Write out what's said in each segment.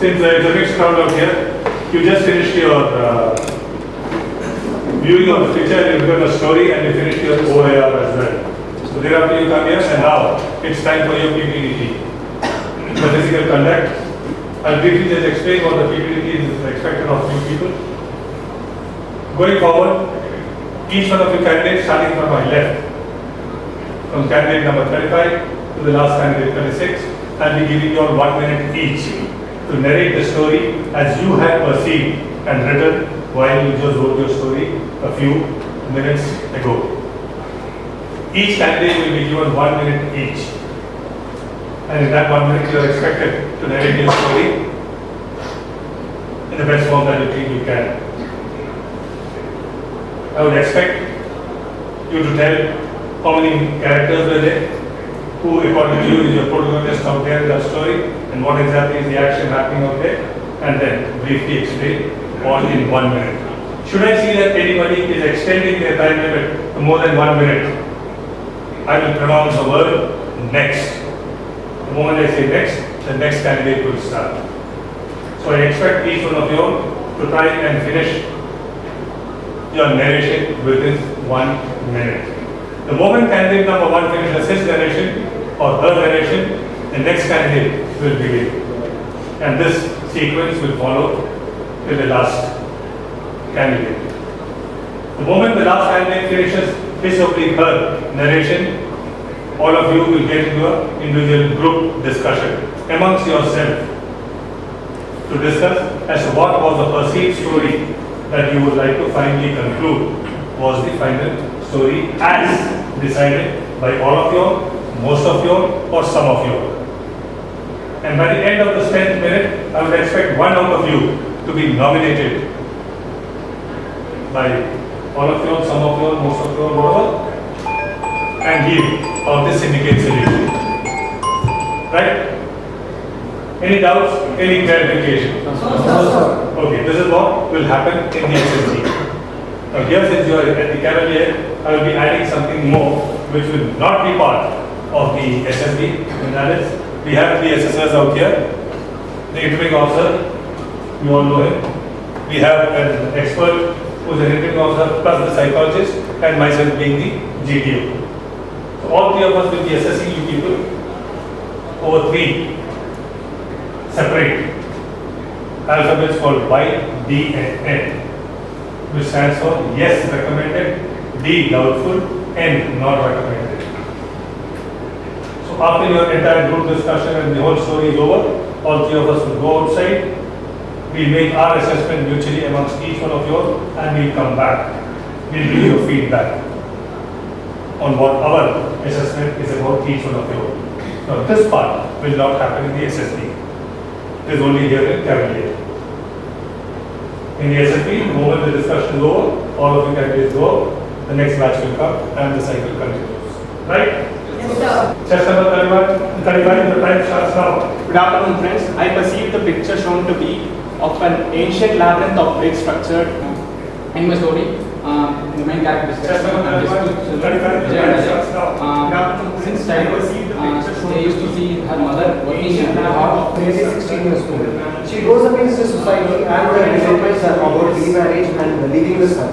Since it's a mixed crowd out here, you just finished your viewing of the picture, you've done a story, and you finished your OIR as well. So thereafter you come here, and now it's time for your PPDT. The physical conduct. I'll briefly just explain what the PPDT is expected of you people. Going forward, each one of you candidates, starting from my left, from candidate number 35 to the last candidate 36, I'll be giving you all 1 minute each to narrate the story as you had perceived and written while you just wrote your story a few minutes ago. Each candidate will be given 1 minute each. And in that 1 minute, you are expected to narrate your story in the best form that you think you can. I would expect you to tell how many characters were there, who according to you is your protagonist out there in that story, and what exactly is the action happening out there, and then briefly explain all in 1 minute. Should I see that anybody is extending their time limit to more than 1 minute, I will pronounce the word next. The moment I say next, the next candidate will start. So I expect each one of you to try and finish your narration within 1 minute. The moment candidate number 1 finishes his narration or her narration, the next candidate will begin. And this sequence will follow till the last candidate. The moment the last candidate finishes his or her narration, all of you will get into an individual group discussion amongst yourself to discuss as to what was the perceived story that you would like to finally conclude was the final story as decided by all of you, most of you, or some of you. And by the end of the 10th minute, I would expect one out of you to be nominated by all of you, some of you, most of you, whatever, and give how this indicates solution. Right? Any doubts? Any clarification? Okay, this is what will happen in the SSB. Now here, since you are at the Cavalier, I will be adding something more which will not be part of the SSB. And that is, we have the assessors out here, the interviewing officer, you all know him. We have an expert who is an interviewing officer plus the psychologist, and myself being the GTO. So all three of us will be assessing you people over 3 separate alphabets called Y, D, and N, which stands for yes recommended, D doubtful, N not recommended. So after your entire group discussion and the whole story is over, all 3 of us will go outside. We make our assessment mutually amongst each one of you, and we'll come back. We'll give you feedback on what our assessment is about each one of you. Now this part will not happen in the SSB. It is only here in Cavalier. In the SSB, the moment the discussion is over, all of you candidates go, the next batch will come and the cycle continues. Right? Yes, sir. Chest number 35, the time starts now. Good afternoon, friends. I perceive the picture shown to be of an ancient labyrinth of brick structured in my story. The main character is since childhood, they used to see her mother working in the hall. 16 years old. She goes against the society and her resentments about remarriage and leaving the son.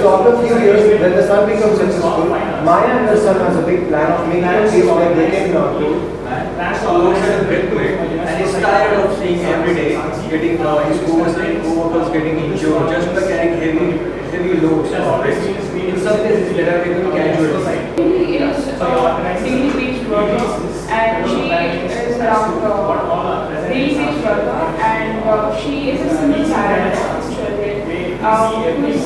So after a few years, when the son becomes successful, Maya and her son has a big plan of making a place where they can and he's tired of seeing every day getting his co-workers getting injured just by carrying heavy loads. In some cases, there are even casualties. Daily wage worker, and she is around daily wage worker, and she is a single parent of children who is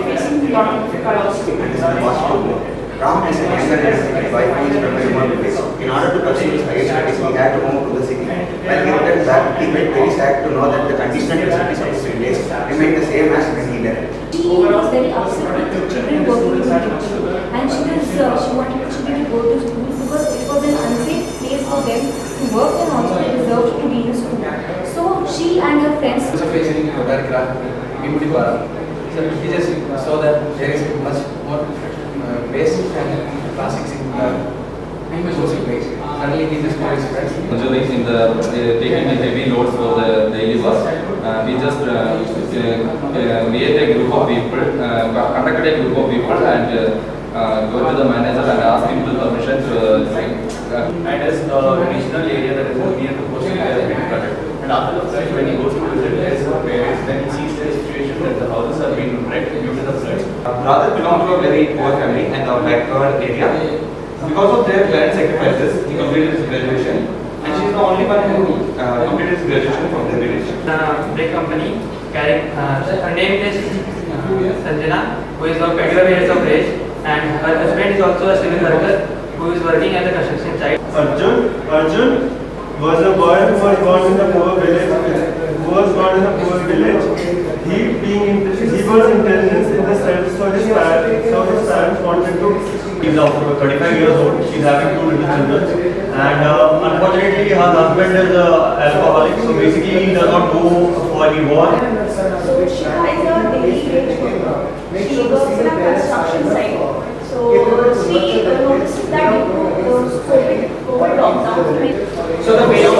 facing a lot of difficulties. Ram has an anger and wife is preparing one place. In order to pursue his higher studies, he had to move to the city. When he returned back, he felt very sad to know that the conditions and facilities of his village remained the same as when he left. She was very upset with the children working in the kitchen, and she wanted the children to go to school because it was an unsafe place for them to work, and also they deserved to be in school. So she and her friends. So he just saw that there is much more basic and classics in the social place. currently he's a school student. Injuries in the taking the heavy loads for the daily work. We just made a group of people, conducted a group of people and go to the manager and ask him to permission to and as regional area that is near to coast area has been flooded. And after the flood, when he goes to visit his parents, then he sees the situation that the houses are being wrecked due to the floods. Brother belonged to a very poor family and a backward area. Because of their parents' sacrifices, he completed his graduation, and she is the only one who completed his graduation from their village. Brig company carrying her name is Sanjana, who is of 21 years of age, and her husband is also a civil worker who is working at the construction site. Arjun was a boy who was born in a poor village. He was intelligent in the sense, so his parents wanted to. He's 35 years old. She's having 2 little children, and unfortunately, her husband is alcoholic. So basically, he does not go for any work. So she has a daily wage worker. She works in a construction site. So she notices that COVID lockdown. So the way of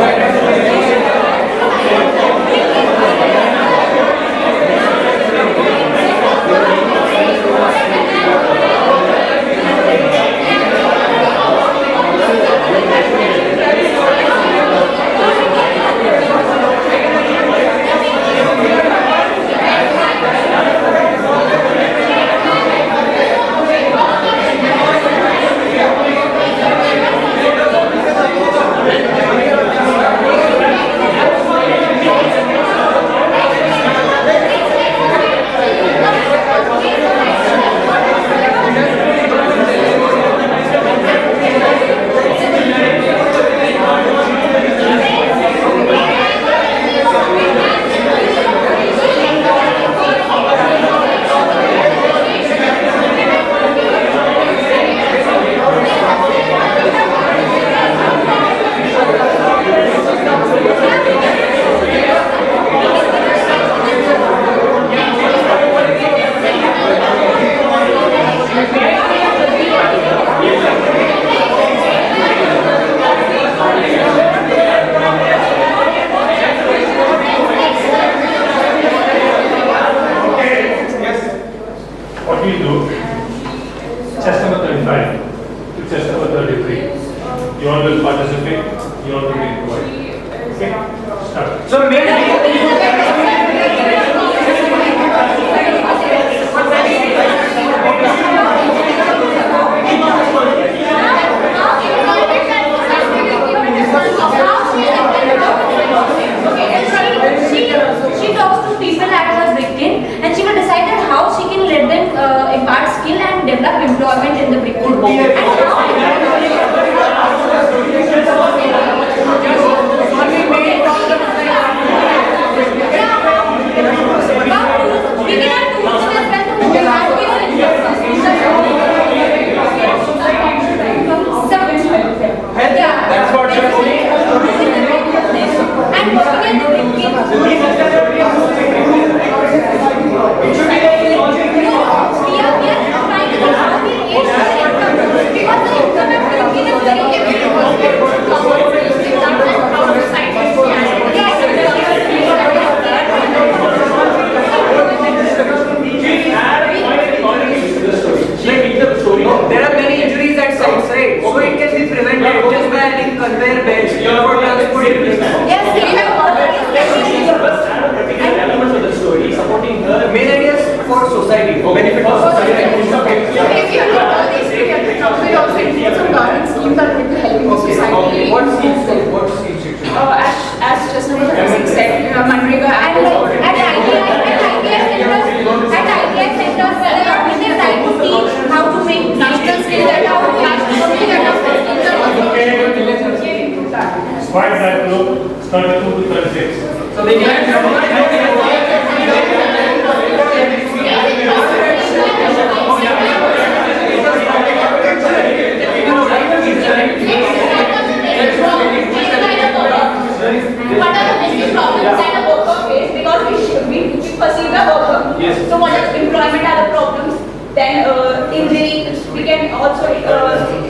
Then injury, we can also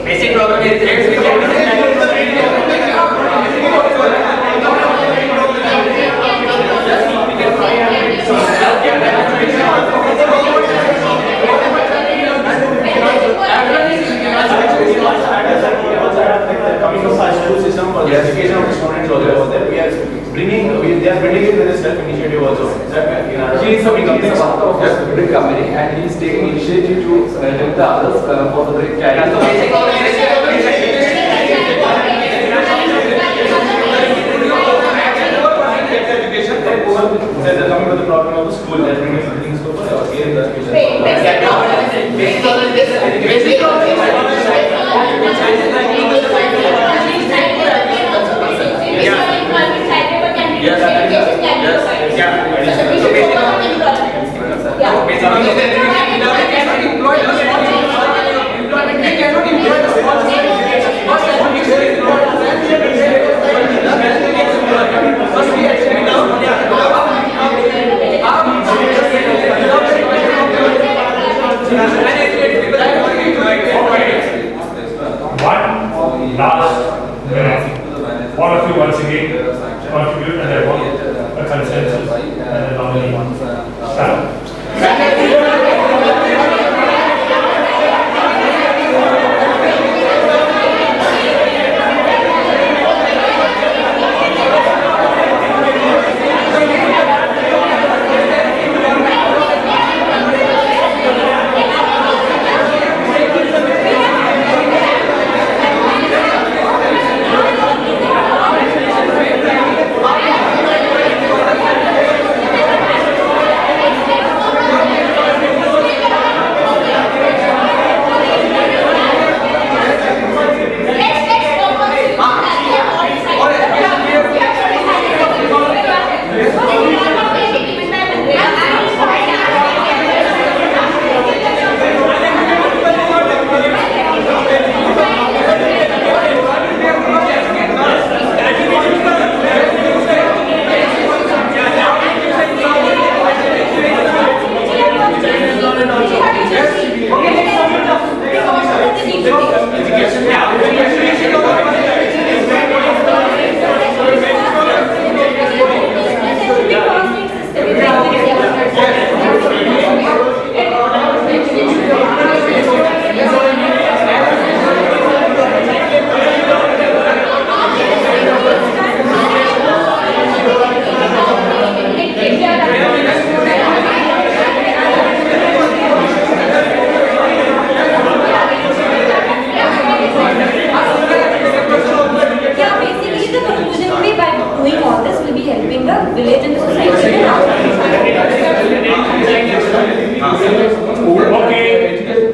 basic problem is and he is taking initiative to help the others for the career. Coming to the problem of the school, that means something is over or here the One last minute. All of you once again contribute and I want a consensus and a nominee. Start.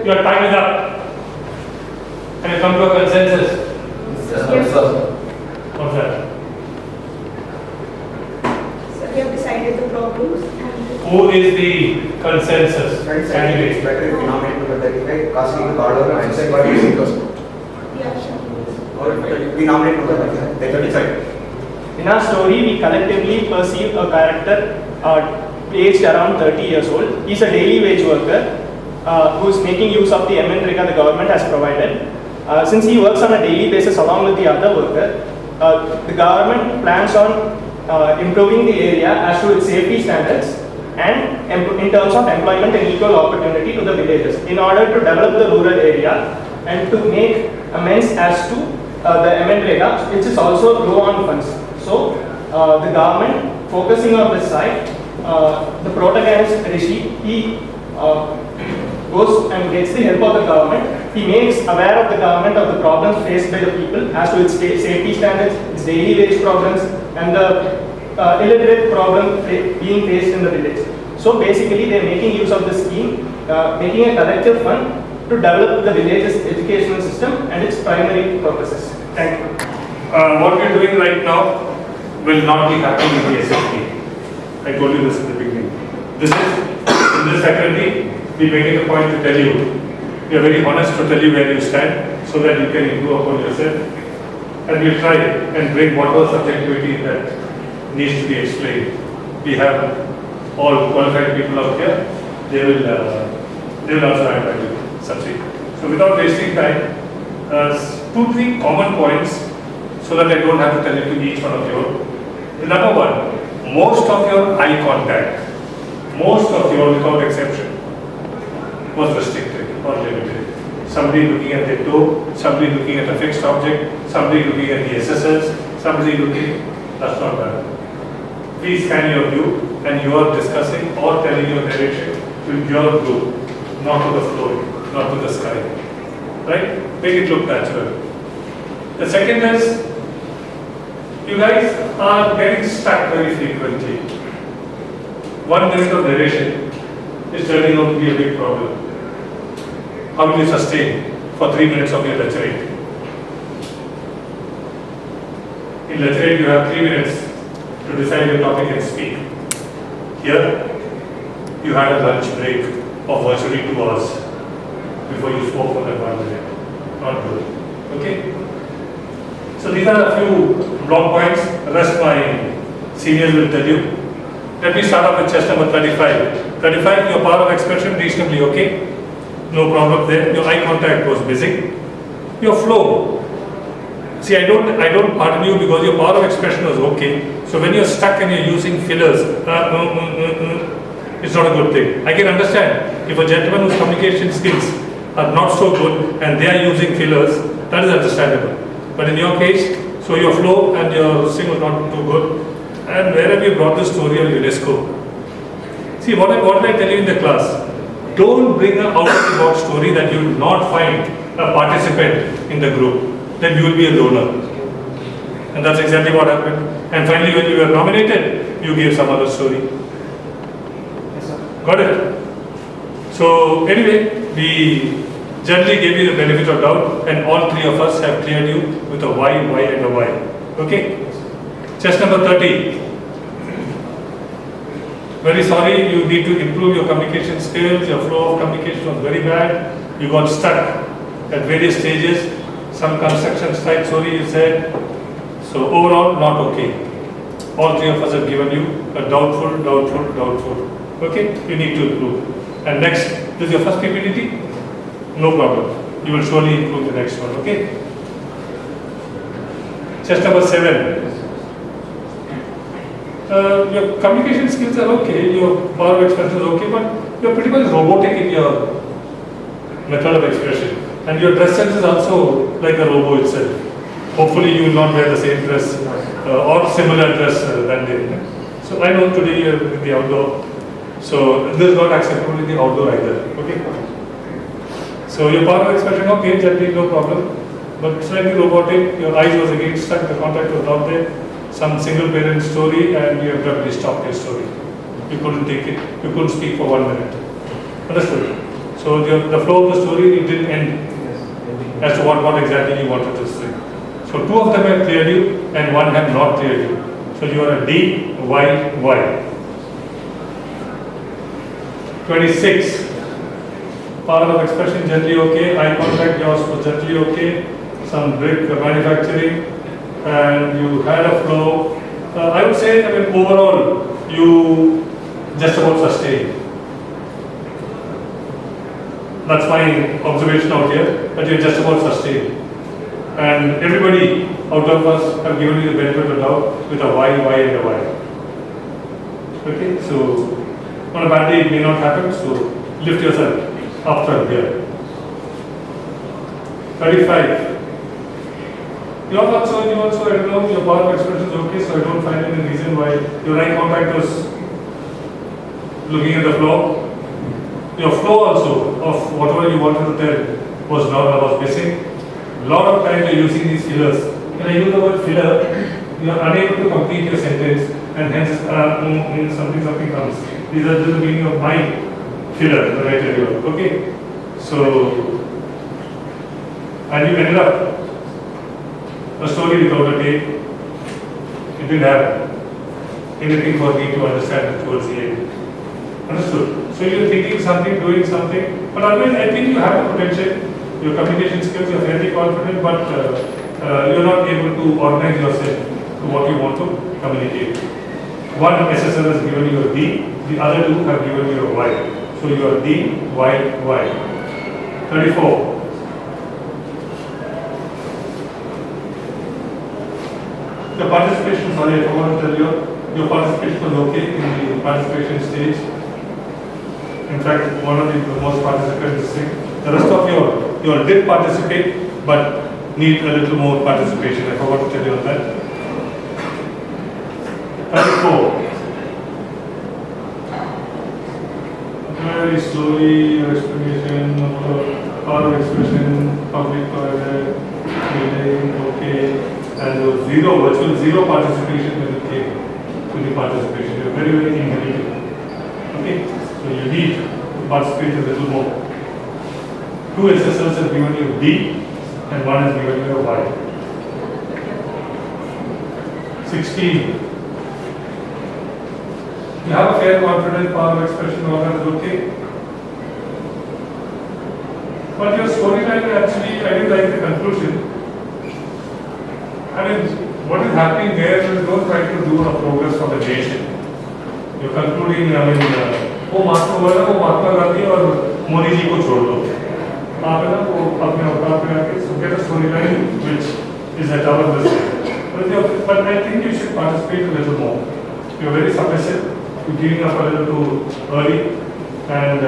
Your time is up. Can you come to a consensus? Yes, sir. What's that? So we have decided the problems and Who is the consensus candidate? Better if we nominate number 35, casting the order and say what is it? yeah, sure. Or we nominate number 35. In our story, we collectively perceive a character aged around 30 years old. He is a daily wage worker who is making use of the MNREGA the government has provided. Since he works on a daily basis along with the other worker, the government plans on improving the area as to its safety standards and in terms of employment and equal opportunity to the villagers in order to develop the rural area and to make amends as to the MNREGA, which is also low on funds. So the government focusing on this side, the protagonist Rishi, he goes and gets the help of the government. He makes aware of the government of the problems faced by the people as to its safety standards, its daily wage problems, and the illiterate problem being faced in the village. So basically, they are making use of this scheme, making a collective fund to develop the village's educational system and its primary purposes. Thank you. What we are doing right now will not be happening in the SSB. I told you this in the beginning. This is, in this faculty, we make it a point to tell you. We are very honest to tell you where you stand so that you can improve upon yourself. And we'll try and bring whatever subjectivity that needs to be explained. We have all qualified people out here. They will also add value to succeed. So without wasting time, 2-3 common points so that I don't have to tell it to each one of you. Number one, most of your eye contact, without exception, was restricted or limited. Somebody looking at the toe, somebody looking at a fixed object, somebody looking at the assessors, somebody looking, that's not bad. Please scan your view and you are discussing or telling your direction to your group. not to the floor, not to the sky. Right? Make it look natural. The second is, you guys are getting stuck very frequently. 1 minute of narration is turning out to be a big problem. How will you sustain for 3 minutes of your lecture? In lecture you have 3 minutes to decide your topic and speak. Here, you had a lunch break of virtually 2 hours before you spoke for that 1 minute. Not good. Okay? So these are a few block points. The rest my seniors will tell you. Let me start off with chest number 35. 35, your power of expression reasonably okay. No problem there. Your eye contact was busy. Your flow. See, I don't pardon you because your power of expression was okay. So when you're stuck and you're using fillers, it's not a good thing. I can understand if a gentleman whose communication skills are not so good and they are using fillers, that is understandable. But in your case, so your flow and your sing was not too good. And where have you brought the story of UNESCO? See, what did I tell you in the class? Don't bring an out-of-the-box story that you will not find a participant in the group. Then you will be a donor. And that's exactly what happened. And finally, when you were nominated, you gave some other story. Yes, sir. Got it? So anyway, we generally gave you the benefit of doubt, and all 3 of us have cleared you with a Y, Y, and a Y. Okay? Chest number 30. Very sorry, you need to improve your communication skills. Your flow of communication was very bad. You got stuck at various stages. Some construction site story you said. So overall, not okay. All 3 of us have given you a doubtful, doubtful, doubtful. Okay? You need to improve. And next, this is your first PPDT? No problem. You will surely improve the next one. Okay? Chest number 7. Your communication skills are okay, your power of expression is okay, but you're pretty much robotic in your method of expression. And your dress sense is also like a robo itself. Hopefully you will not wear the same dress or similar dress than they did. So I know today you're in the outdoor, so this is not acceptable in the outdoor either. Okay? So your power of expression, okay, generally no problem, but slightly robotic, your eyes was again stuck, the contact was not there. Some single parent story and you abruptly stopped your story. You couldn't take it, you couldn't speak for 1 minute. Understood? So the flow of the story, it didn't end as to what exactly you wanted to say. So 2 of them have cleared you and 1 have not cleared you. So you are a D, Y, Y. 26. Power of expression generally okay, eye contact yours was generally okay, some Brig manufacturing, and you had a flow. I would say, overall, you just about sustained. That's my observation out here, that you're just about sustained. And everybody out of us have given you the benefit of doubt with a Y, Y, and a Y. Okay, so on a bad day it may not happen, so lift yourself up from here. 35. You also, I don't know, your power of expression is okay, so I don't find any reason why your eye contact was looking at the floor. Your flow also of whatever you wanted to tell was missing. A lot of time you're using these fillers. When I use the word filler, you are unable to complete your sentence, and hence something comes. These are just the meaning of my filler that I tell you. Okay? So, and you ended up a story without a tape. It didn't have anything for me to understand towards the end. Understood? So you're thinking something, doing something, but otherwise I think you have the potential. Your communication skills, you're fairly confident, but you're not able to organize yourself to what you want to communicate. One assessor has given you a D, the other 2 have given you a Y. So you are D, Y, Y. 34. The participation, sorry, I forgot to tell you, your participation was okay in the participation stage. In fact, one of the most participants is sick. The rest of you did participate, but need a little more participation. I forgot to tell you on that. 34. very slowly your explanation of power of expression, public toilet, building, okay, and there was virtual zero participation when it came to the participation. You're very, very inhibited. Okay, so you need to participate a little more. 2 assessors have given you D and 1 has given you a Y. 16. You have a fair confidence, power of expression, all that is okay. But your storyline actually, I didn't like the conclusion. I mean, what is happening there is don't try to do a progress for the nation. You're concluding, I mean, वो महात्मा गांधी और मोदी जी को छोड़ दो. आप है ना वो अपने औकात में आके get a storyline which is at our list. But I think you should participate a little more. You're very submissive. You're giving up a little too early. And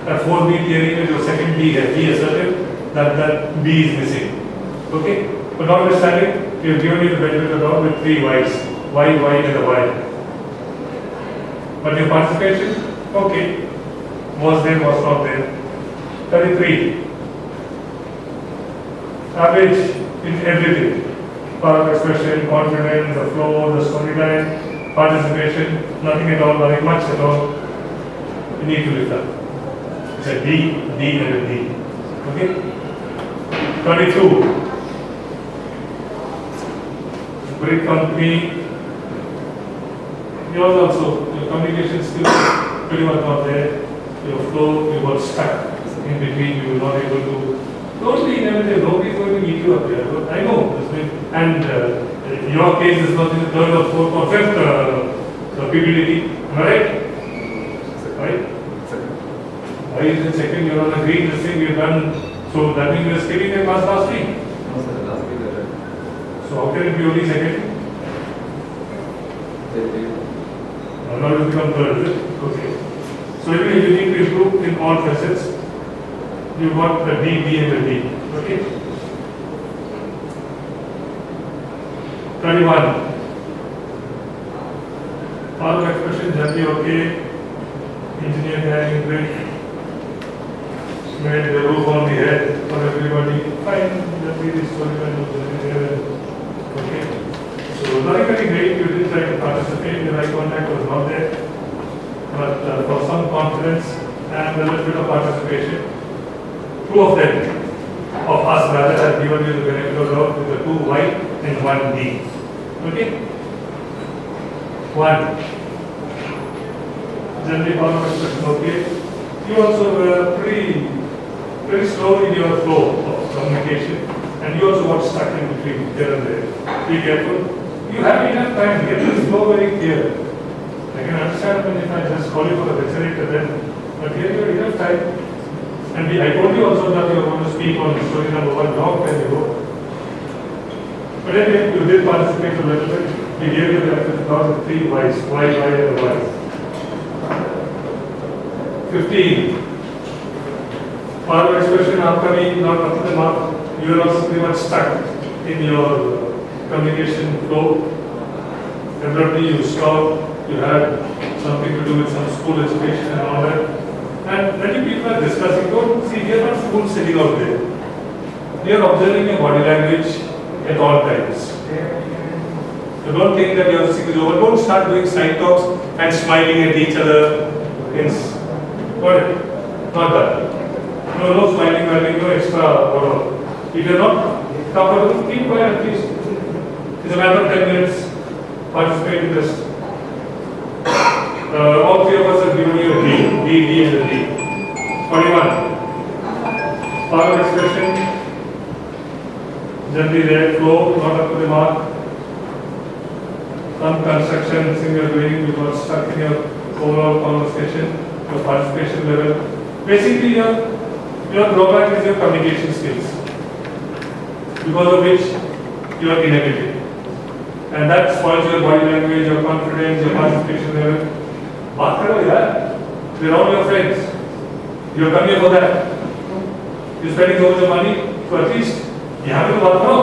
that 4B theory with your second B has be assertive that B is missing. Okay? But notwithstanding, we have given you the benefit of the doubt with 3 Y's. Y, Y, and a Y. But your participation, okay, was there, was not there. 33. Average in everything. Power of expression, confidence, the flow, the storyline, participation, nothing at all, nothing much at all. You need to lift up. It's a D, D, and a D. Okay? 32. Brig company. Yours also, your communication skills pretty much not there. Your flow, you got stuck in between, you were not able to. Don't be innovative, nobody is going to meet you up there. I know, and your case is not in the third or fourth or fifth PPDT, am I right? Right? Why is it second? You're on a green this thing, we've done, so that means you're skipping the class last week. So how can it be only second? Now it will become third, is it? Okay. So anyway, you need to improve in all facets. You got the D, D, and the D. Okay? 31. Power of expression, generally okay. Engineer having great. Made the roof on the head for everybody. Fine, generally this storyline was there. Okay? So nothing very great, you didn't try to participate, the eye contact was not there. But for some confidence and a little bit of participation, 2 of them, of us rather, have given you the benefit of doubt with the 2 Y and 1 D. Okay? 1. Generally, power of expression, okay. You also were pretty slow in your flow of communication, and you also got stuck in between here and there. Be careful. You have enough time, get the flow very clear. I can understand when if I just call you for a lecture then, but here you have enough time. And I told you also that you are going to speak on story number 1 long time ago. But anyway, you did participate a little bit. We gave you the 3 Y's, Y, Y, and Y. 15. Power of expression, after not up to the mark, you are also pretty much stuck in your communication flow. Abruptly you stopped, you had something to do with some school education and all that. And many people are discussing, don't see, we are not fools sitting out there. We are observing your body language at all times. So don't think that your sick is over. Don't start doing side talks and smiling at each other. Got it? Not that. No smiling, no extra whatever. If you are not comfortable, keep quiet at least. It's a matter of 10 minutes. Participate in this. All 3 of us have given you a D, D, and a D. 41. Power of expression, generally there, flow, not up to the mark. Some construction, thing you are doing, you got stuck in your overall conversation, your participation level. Basically, your drawback is your communication skills, because of which you are inhibited. And that spoils your body language, your confidence, your participation level. Baat karo yaar. They're all your friends. You're coming here for that. You're spending so much money, so at least you have to baat karo.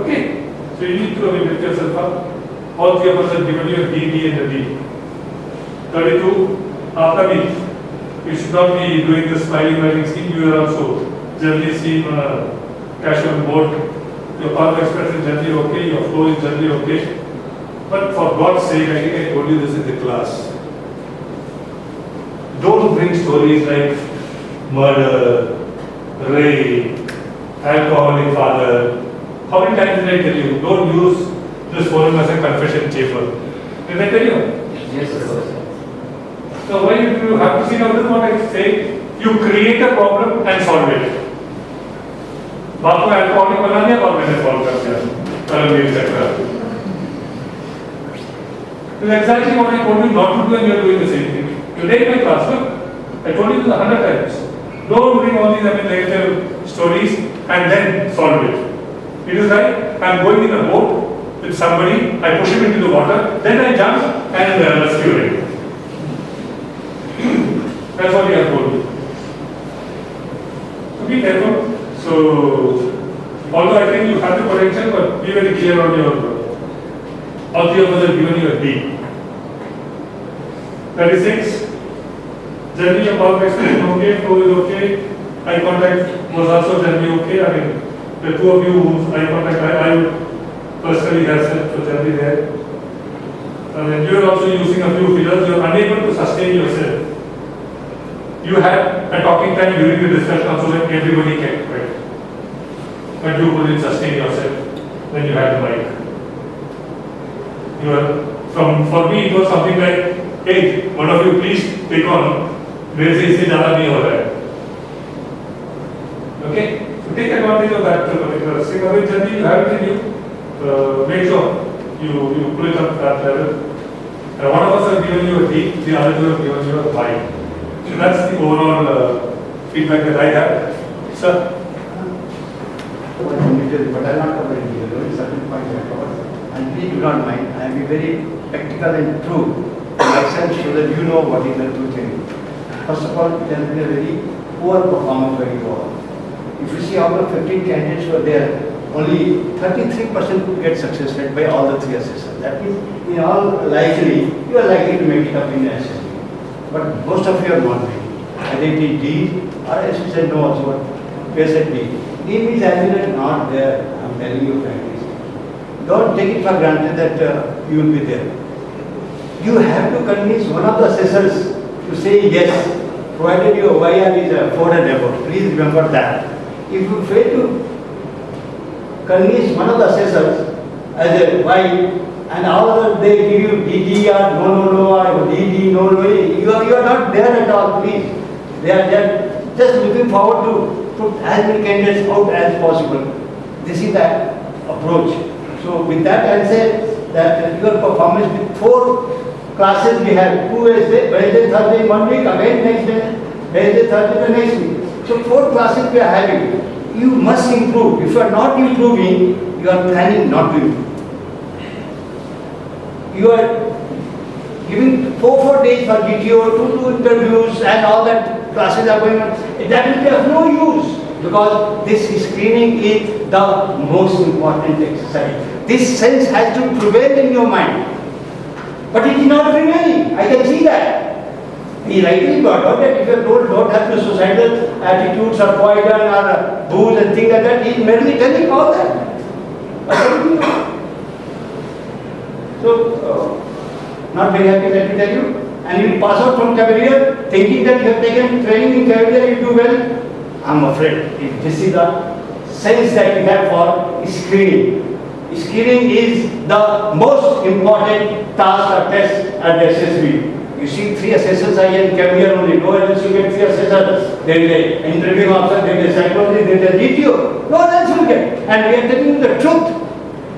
Okay? So you need to lift yourself up. All 3 of us have given you a D, D, and a D. 32. after me, you should not be doing this smiling writing scheme. You are also generally seen on a casual board. Your power expression is generally okay, your flow is generally okay. But for God's sake, I think I told you this in the class. Don't bring stories like murder, rape, alcoholic father. How many times did I tell you? Don't use this forum as a confession chamber. Did I tell you? Yes, sir. So why you have to see now this is what I say. You create a problem and solve it. बात को alcoholic बना दिया और मैंने solve कर दिया. Parallel chakra. This is exactly what I told you not to do, and you are doing the same thing. You take my class, look. I told you this 100 times. Don't bring all these negative stories and then solve it. It is like I am going in a boat with somebody, I push him into the water, then I jump and rescue him. That's what we have told you. So be careful. So, although I think you have the potential, but be very clear on your. All three of us have given you a D. 36. Generally, your power expression okay, flow is okay, eye contact was also generally okay. I mean, the two of you whose eye contact I would personally have said, so generally there. And then you are also using a few fillers, you are unable to sustain yourself. You had a talking time during the discussion also when everybody kept quiet. But you couldn't sustain yourself when you had the mic. You are, for me it was something like, hey, one of you please take on. मेरे से इससे ज़्यादा नहीं हो रहा है. Okay, so take advantage of that particular thing. Otherwise, generally you have it in you. Make sure you pull it up to that level. And one of us has given you a D, the other two have given you a 5. So that's the overall feedback that I have. Sir. But I will not cover it here. Only certain points I cover. And please do not mind. I will be very practical and true myself so that you know what is the true thing. First of all, it has been a very poor performance by you all. If you see out of 15 candidates who are there, only 33% could get success rate by all the 3 assessors. That means, in all likely, you are likely to make it up in the SSB. But most of you are not making it. Either it is D, or as you said, no also, PSYCHOLOGIST D. D means as not there, I am telling you frankly. Don't take it for granted that you will be there. You have to convince one of the assessors to say yes, provided your OIR is 4 and above. Please remember that. If you fail to convince one of the assessors as a Y, and all they give you DD or no or DD no, you are not there at all, please. They are just looking forward to put as many candidates out as possible. This is the approach. So with that I say that your performance with 4 classes we have, 2 Wednesday, Thursday, 1 week, again next day, Wednesday, Thursday, the next week. So 4 classes we are having. You must improve. If you are not improving, you are planning not to improve. You are giving 4 days for GTO, 2 interviews and all that classes are going on. That will be of no use because this screening is the most important exercise. This sense has to prevail in your mind. But it is not prevailing. I can see that. He rightly got out that if you don't have the suicidal attitudes or poison or booze and things like that, he is merely telling all that. So, not very happy, let me tell you. And you pass out from Cavalier thinking that you have taken training in Cavalier, you do well. I am afraid this is the sense that you have for screening. Screening is the most important task or test at the SSB. You see 3 assessors are in Cavalier only. No one else you get 3 assessors. There is an interviewing officer, there is a psychologist, there is a DTO. No one else will get. And we are telling you the truth.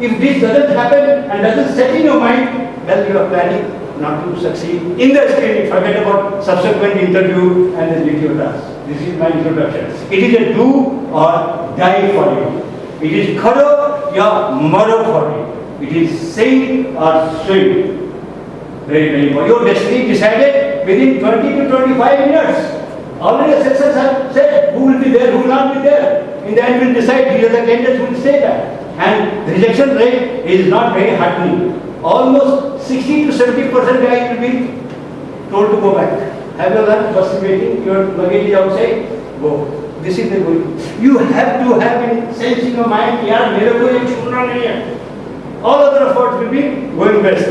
If this doesn't happen and doesn't set in your mind, well, you are planning not to succeed in the screening. Forget about subsequent interview and the DTO task. This is my introduction. It is a do or die for you. It is karo ya maro for you. It is sink or swim. Very important. Your destiny decided within 20 to 25 minutes. Already assessors have said who will be there, who will not be there. In the end, we will decide these are the candidates who will stay there. And the rejection rate is not very heartening. Almost 60 to 70% guys will be told to go back. Have you learned participating? Your luggage is outside? Go. This is the goal. You have to have in sense in your mind, yaar, mere ko ye chhuna nahi hai. All other efforts will be going best.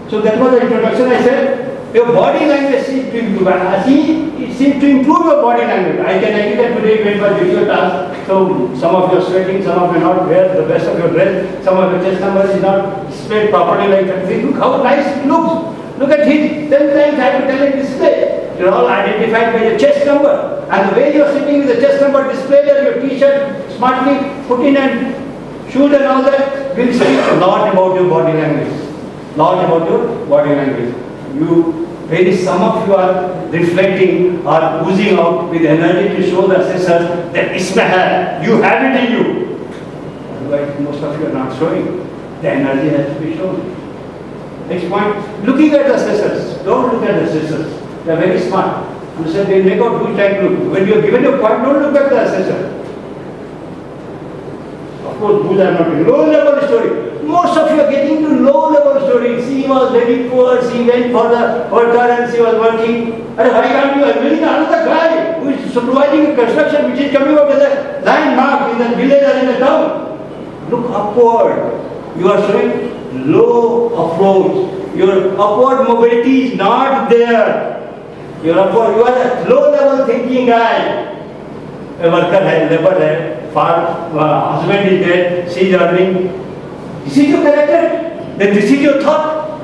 So that was the introduction. I said, your body language seems to improve. It seems to improve your body language. I can agree that today you went for video task. So some of you are sweating, some of you are not wear the best of your dress, some of your chest number is not displayed properly like that. Look how nice it looks. Look at him. 10 times I have to tell him display. You're all identified by your chest number. And the way you're sitting with the chest number displayed and your t-shirt smartly put in and shoes and all that will speak a lot about your body language. Lot about your body language. Some of you are reflecting or oozing out with energy to show the assessors that you have it in you. Otherwise, most of you are not showing. The energy has to be shown. Next point, looking at the assessors. Don't look at the assessors. They are very smart. You said they make out which time to look. When you are given your point, don't look at the assessor. Of course, those are not low-level story. Most of you are getting to low-level stories. She was very poor, she went for the worker and she was working. And why can't you imagine another guy who is supervising a construction which is coming out as a landmark in the village or in the town? Look upward. You are showing low approach. Your upward mobility is not there. You are a low-level thinking guy. A worker has labor hai, husband is there, she is earning. This is your character, then this is your thought.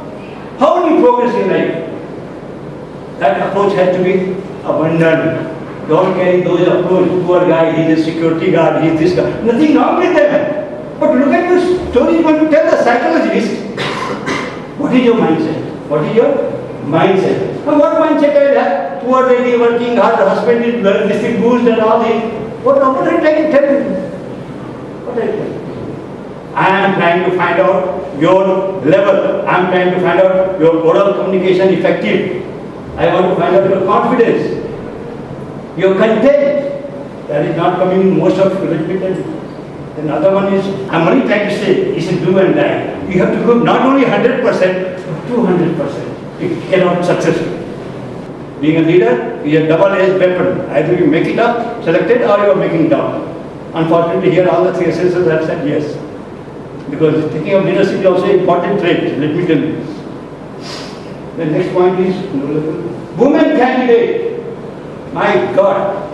How will you progress in life? That approach has to be abandoned. Don't carry those approach. Poor guy, he is a security guard, he is this guy. Nothing wrong with them. But look at your story when you tell the psychologist. What is your mindset? What is your mindset? And what mindset is that? Poor lady working hard, husband is distributed and all this. What are you trying to tell me? What are you tell me? I am trying to find out your level. I am trying to find out your oral communication effective. I want to find out your confidence, your content. That is not coming in most of you. Let me tell you. Another one is, I am only trying to say, is a do and die. You have to go not only 100%, but 200%. You cannot successful. Being a leader is a double-edged weapon. Either you make it up, selected, or you are making it down. Unfortunately, here all the three assessors have said yes. Because taking of leadership is also an important trait, let me tell you. The next point is, women candidate. My God.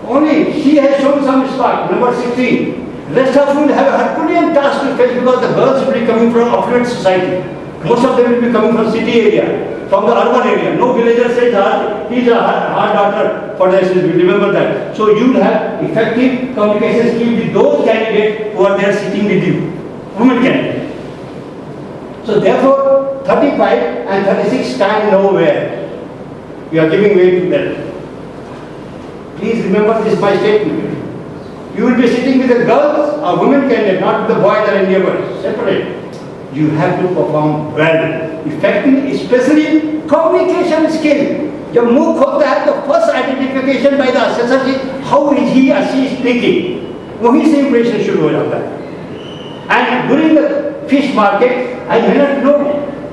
Only she has shown some spark, number 16. Rest of you will have a Herculean task to face because the girls will be coming from affluent society. Most of them will be coming from city area, from the urban area. No villager says he is a hard daughter for the SSB. Remember that. So you will have effective communication skill with those candidates who are there sitting with you. Women candidates. So therefore, 35 and 36 stand nowhere. You are giving way to that. Please remember this my statement. You will be sitting with the girls or women candidate, not with the boys or endeavors. Separate. You have to perform well, effectively, especially communication skill. जब मुंह खोलता है तो first identification by the assessor is how is he or she speaking. वहीं से impression शुरू हो जाता है. And during the fish market, I may not know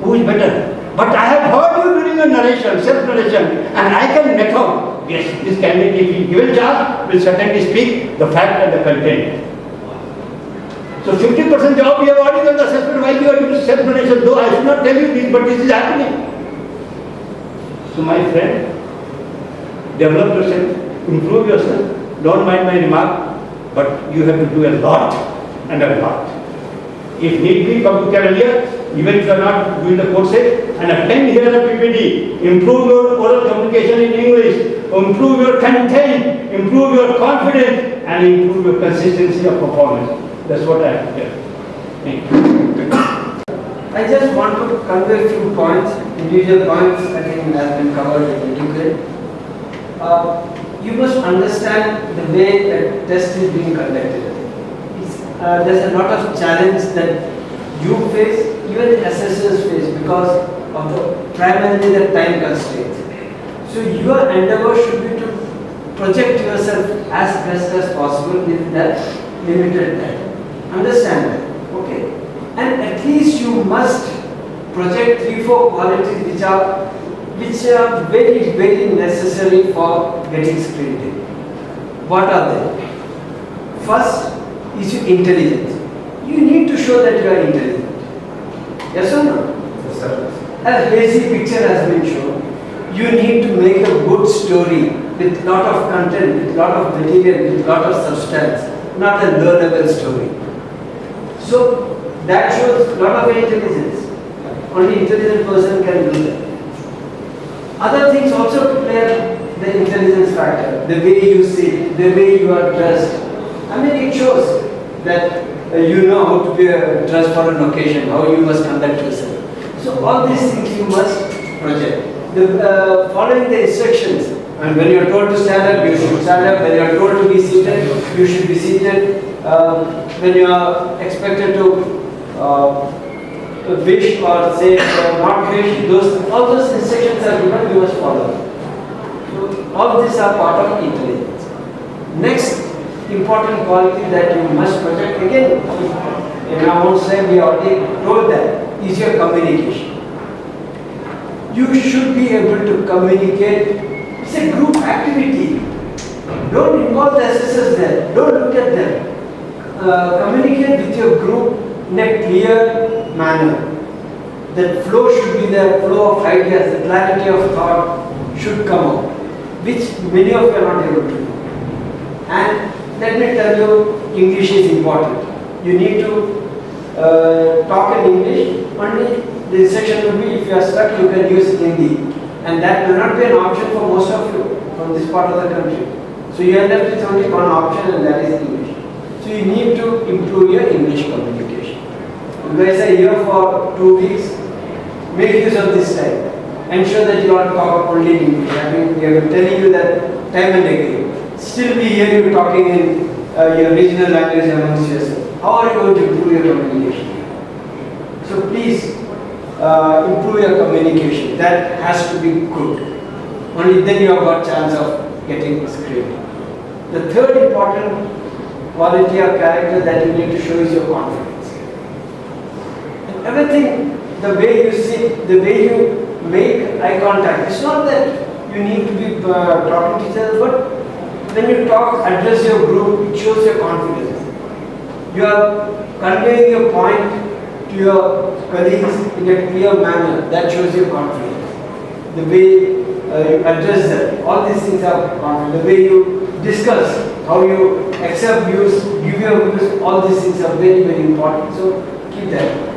who is better. But I have heard you during a narration, self-narration, and I can make out, yes, this candidate, if he given chance, will certainly speak the fact and the content. So 50% job you have already done the assessment, why you are doing self-narration? Though I should not tell you this, but this is happening. So my friend, develop yourself, improve yourself, don't mind my remark, but you have to do a lot and a lot. If need be, come to Cavalier, even if you are not doing the courses, and attend here at PPD, improve your oral communication in English, improve your content, improve your confidence, and improve your consistency of performance. That's what I have here. Thank you. I just want to convey a few points, individual points, I think has been covered in detail. You must understand the way the test is being conducted. There's a lot of challenge that you face, even assessors face, because of the primarily the time constraints. So your endeavor should be to project yourself as best as possible with that limited time. Understand that, okay? And at least you must project 3-4 qualities which are which are very, very necessary for getting screened in. What are they? First is your intelligence. You need to show that you are intelligent. Yes or no? Yes, sir. A lazy picture has been shown. You need to make a good story with lot of content, with lot of material, with lot of substance, not a low-level story. So that shows lot of intelligence. Only intelligent person can do that. Other things also play the intelligence factor. The way you sit, the way you are dressed. I mean, it shows that you know how to be dressed for an occasion, how you must conduct yourself. So all these things you must project. Following the instructions, and when you are told to stand up, you should stand up. When you are told to be seated, you should be seated. When you are expected to wish or say not wish, all those instructions are given, you must follow. So all these are part of intelligence. Next important quality that you must project, again, in our own side we already told that, is your communication. You should be able to communicate. It's a group activity. Don't involve the assessors there. Don't look at them. Communicate with your group in a clear manner. That flow should be the flow of ideas, the clarity of thought should come out, which many of you are not able to do. And let me tell you, English is important. You need to talk in English. Only the instruction will be, if you are stuck, you can use Hindi. And that will not be an option for most of you from this part of the country. So you are left with only one option, and that is English. So you need to improve your English communication. You guys are here for 2 weeks. Make use of this time. Ensure that you are talk only in English. I mean, we are telling you that time and again. Still we hear you talking in your regional language amongst yourself. How are you going to improve your communication? So please improve your communication. That has to be good. Only then you have got chance of getting screened. The third important quality or character that you need to show is your confidence. And everything, the way you sit, the way you make eye contact. It's not that you need to be talking to each other, but when you talk, address your group, it shows your confidence. You are conveying your point to your colleagues in a clear manner. That shows your confidence. The way you address them, all these things are confidence. The way you discuss, how you accept views, give your views, all these things are very, very important. So keep that.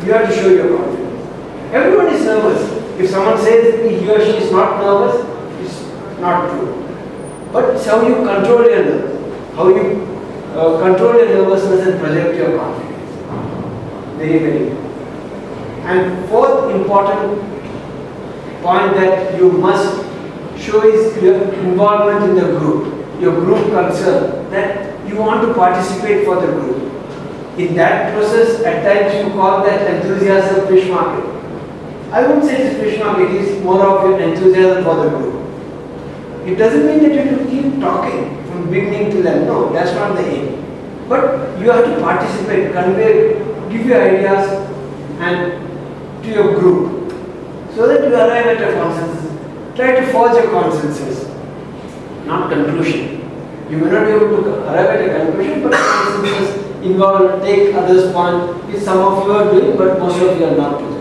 You have to show your confidence. Everyone is nervous. If someone says he or she is not nervous, it's not true. But it's how you control your nerves, how you control your nervousness and project your confidence. Very, very important. And fourth important point that you must show is your involvement in the group, your group concern, that you want to participate for the group. In that process, at times you call that enthusiasm fish market. I wouldn't say it's a fish market, it is more of an enthusiasm for the group. It doesn't mean that you have to keep talking from beginning to end. No, that's not the aim. But you have to participate, convey, give your ideas and to your group so that you arrive at a consensus. Try to forge a consensus, not conclusion. You may not be able to arrive at a conclusion, but consensus involve, take others' point, which some of you are doing, but most of you are not doing.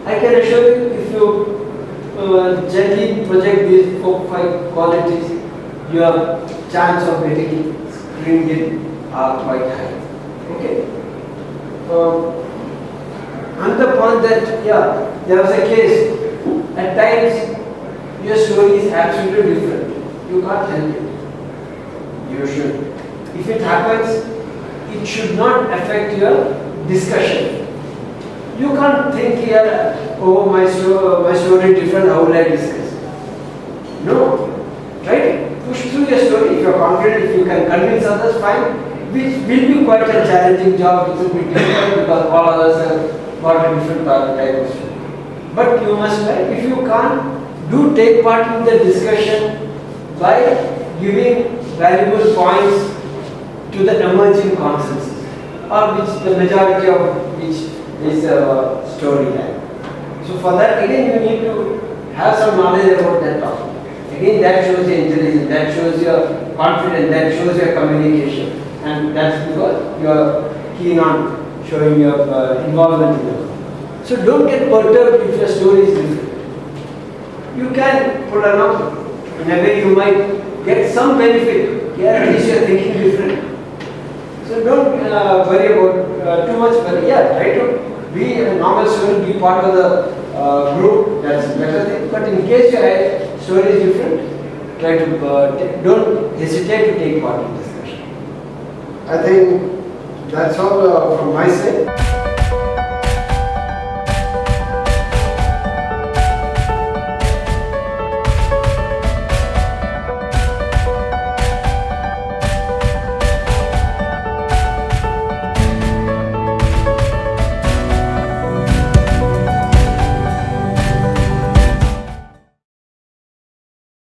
I can assure you, if you gently project these 4-5 qualities, your chance of getting screened in are quite high. Okay. Another point that, yeah, there was a case. At times, your story is absolutely different. You can't help it. You should. If it happens, it should not affect your discussion. You can't think here, oh, my story is different, how will I discuss? No. Right? Push through your story. If you are confident, if you can convince others, fine. Which will be quite a challenging job, it will be difficult because all others have got a different type of story. But you must try. If you can't, do take part in the discussion by giving valuable points to the emerging consensus, or which the majority of which is a storyline. So for that again you need to have some knowledge about that topic. Again, that shows your intelligence, that shows your confidence, that shows your communication, and that's because you are keen on showing your involvement in it. So don't get perturbed if your story is different. You can pull along in a way you might get some benefit. Yeah, at least you are thinking different. So don't worry about too much. But yeah, try to be a normal student, be part of the group. That's a better thing. But in case your story is different, try to don't hesitate to take part in discussion. I think that's all from my side.